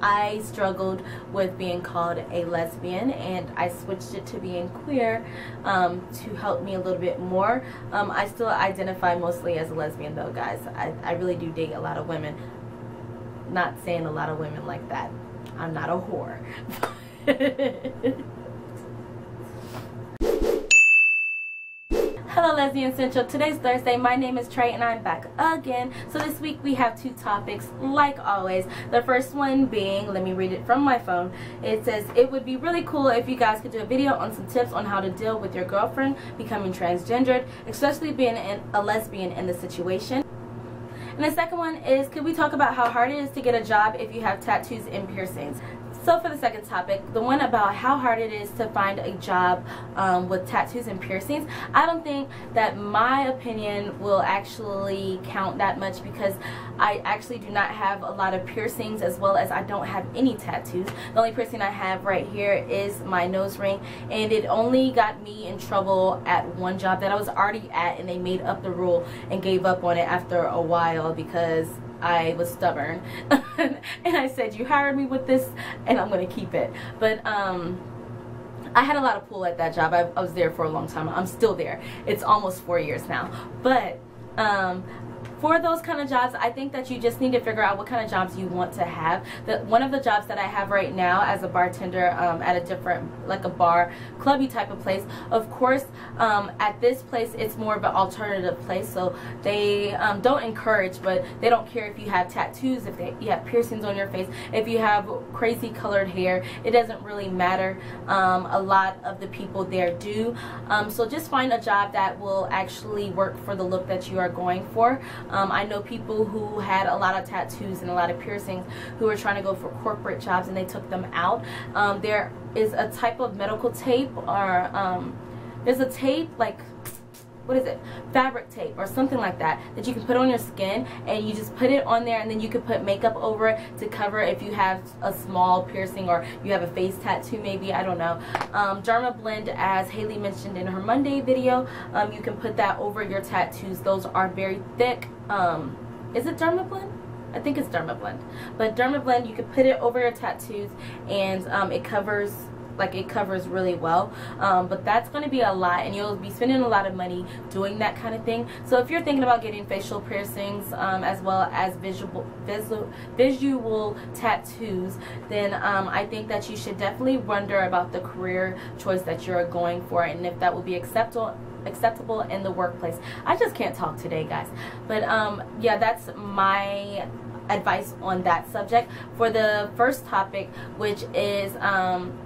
I struggled with being called a lesbian, and I switched it to being queer to help me a little bit more. I still identify mostly as a lesbian though, guys. I really do date a lot of women. Not saying a lot of women like that. I'm not a whore. Hello Lesbian Central. Today's Thursday. My name is Trey and I'm back again. So this week we have two topics like always. The first one being, let me read it from my phone. It says, it would be really cool if you guys could do a video on some tips on how to deal with your girlfriend becoming transgendered, especially being a lesbian in the situation. And the second one is, could we talk about how hard it is to get a job if you have tattoos and piercings? So for the second topic, the one about how hard it is to find a job with tattoos and piercings, I don't think that my opinion will actually count that much, because I actually do not have a lot of piercings, as well as I don't have any tattoos. The only piercing I have right here is my nose ring, and it only got me in trouble at one job that I was already at, and they made up the rule and gave up on it after a while because I was stubborn. And I said, you hired me with this and I'm going to keep it. But I had a lot of pull at that job. I was there for a long time. I'm still there. It's almost 4 years now. But for those kind of jobs, I think that you just need to figure out what kind of jobs you want to have. One of the jobs that I have right now as a bartender at a different, like a bar, clubby type of place, of course, at this place, it's more of an alternative place. So they don't encourage, but they don't care if you have tattoos, if you have piercings on your face, if you have crazy colored hair. It doesn't really matter. A lot of the people there do. So just find a job that will actually work for the look that you are going for. I know people who had a lot of tattoos and a lot of piercings who were trying to go for corporate jobs, and they took them out. There is a type of medical tape, or there's a tape, like, what is it, fabric tape or something like that, that you can put on your skin, and you just put it on there, and then you can put makeup over it to cover if you have a small piercing or you have a face tattoo maybe, I don't know. Derma Blend, as Haley mentioned in her Monday video, you can put that over your tattoos. Those are very thick. Is it Derma Blend? I think it's Derma Blend. But Derma Blend, you can put it over your tattoos, and it covers really well. But that's going to be a lot, and you'll be spending a lot of money doing that kind of thing. So if you're thinking about getting facial piercings as well as visual tattoos, then I think that you should definitely wonder about the career choice that you're going for, and if that will be acceptable in the workplace. I just can't talk today, guys. But yeah, that's my advice on that subject. For the first topic, which is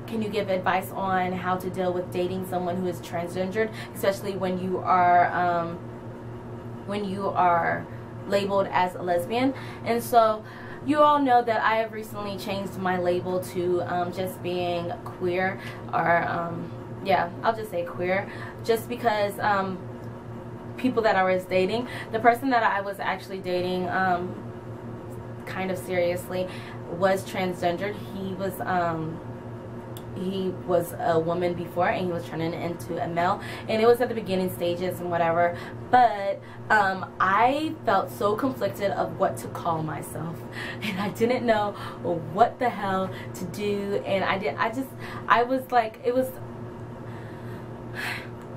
can you give advice on how to deal with dating someone who is transgendered, especially when you are labeled as a lesbian. And so you all know that I have recently changed my label to just being queer, or yeah, I'll just say queer, just because people that I was dating, the person that I was actually dating kind of seriously was transgendered. He was a woman before, and he was turning into a male, and it was at the beginning stages and whatever. But I felt so conflicted of what to call myself, and I didn't know what the hell to do. And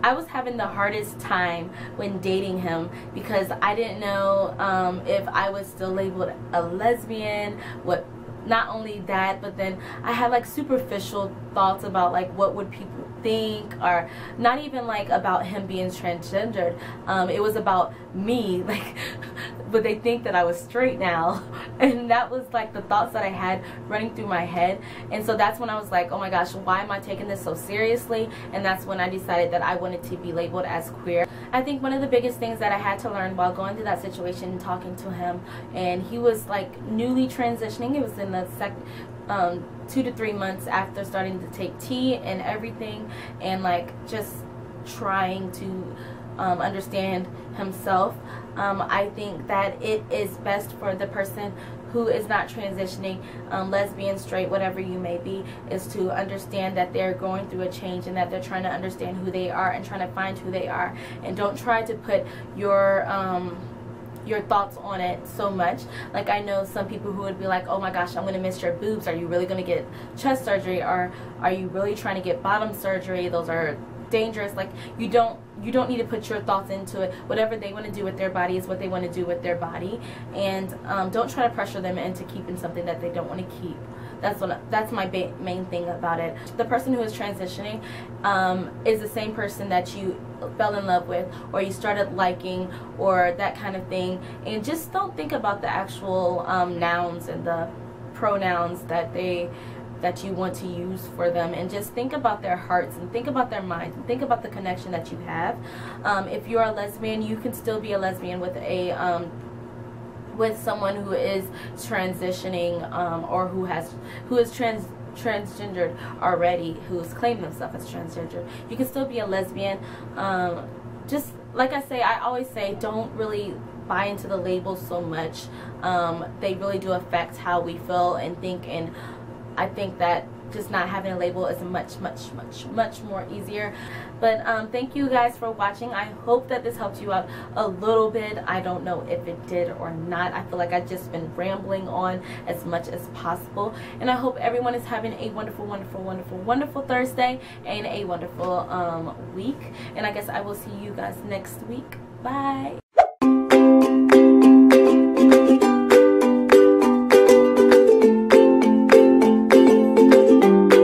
I was having the hardest time when dating him, because I didn't know if I was still labeled a lesbian. Not only that, but then I had like superficial thoughts about like what would people think, or not even like about him being transgendered. It was about me, like, would they think that I was straight now? And that was like the thoughts that I had running through my head. And so that's when I was like, oh my gosh, why am I taking this so seriously? And that's when I decided that I wanted to be labeled as queer. I think one of the biggest things that I had to learn while going through that situation and talking to him, and he was like newly transitioning, it was in the 2 to 3 months after starting to take tea and everything, and like just trying to understand himself. I think that it is best for the person who is not transitioning, lesbian, straight, whatever you may be, is to understand that they're going through a change, and that they're trying to understand who they are and trying to find who they are. And don't try to put your your thoughts on it so much. Like, I know some people who would be like, oh my gosh, I'm gonna miss your boobs. Are you really gonna get chest surgery, or are you really trying to get bottom surgery? Those are dangerous. Like, you don't need to put your thoughts into it. Whatever they want to do with their body is what they want to do with their body, and don't try to pressure them into keeping something that they don't want to keep. That's my main thing about it. The person who is transitioning is the same person that you fell in love with, or you started liking, or that kind of thing. And just don't think about the actual nouns and the pronouns that you want to use for them, and just think about their hearts and think about their minds and think about the connection that you have. If you're a lesbian, you can still be a lesbian with a with someone who is transitioning, or who is transgendered already, who's claimed themselves as transgender. You can still be a lesbian. Just like I always say, don't really buy into the labels so much. They really do affect how we feel and think, and I think that just not having a label is much more easier. But thank you guys for watching. I hope that this helped you out a little bit. I don't know if it did or not. I feel like I've just been rambling on as much as possible, and I hope everyone is having a wonderful Thursday and a wonderful week, and I guess I will see you guys next week. Bye.